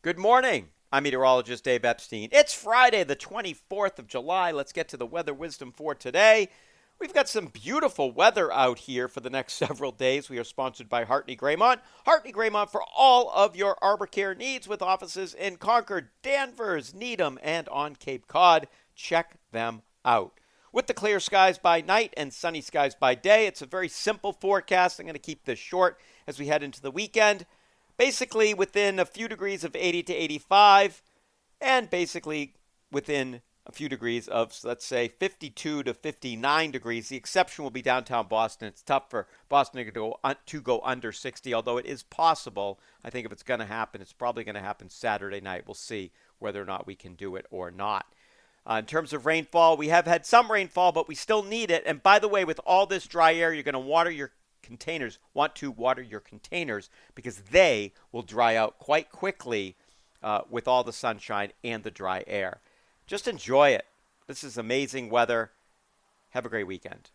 Good morning. I'm meteorologist Dave Epstein. It's Friday, the 24th of July. Let's get to the weather wisdom for today. We've got some beautiful weather out here for the next several days. We are sponsored by Hartney Graymont. Hartney Graymont for all of your arbor care needs with offices in Concord, Danvers, Needham, and on Cape Cod. Check them out. With the clear skies by night and sunny skies by day, it's a very simple forecast. I'm going to keep this short as we head into the weekend. Basically within a few degrees of 80 to 85, and basically within a few degrees of, let's say, 52 to 59 degrees. The exception will be downtown Boston. It's tough for Boston to go under 60, although it is possible. I think if it's going to happen, it's probably going to happen Saturday night. We'll see whether or not we can do it or not. In terms of rainfall, we have had some rainfall, but we still need it. And by the way, with all this dry air, you're going to want to water your containers because they will dry out quite quickly with all the sunshine and the dry air. Just enjoy it. This is amazing weather. Have a great weekend.